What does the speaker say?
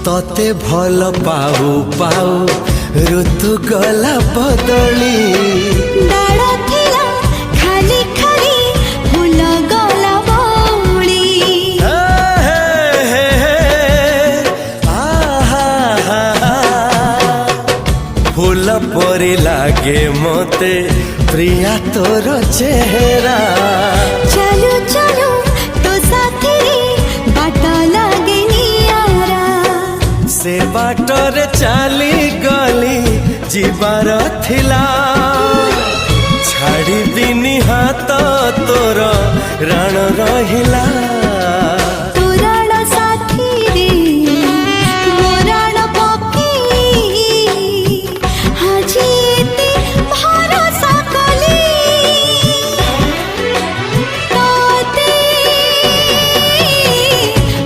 तते भल पाऊ पाऊ ऋतु गला बदली डाळ थिला खाली खाली फूल गला बौली फूल परी लागे मते प्रिया तोर चेहरा चलू चलू तो साथी बाट लागे नियारा से बाटरे चली गली जीवार थिला छाड़ी दिनी हाथ तोर राण रहिला।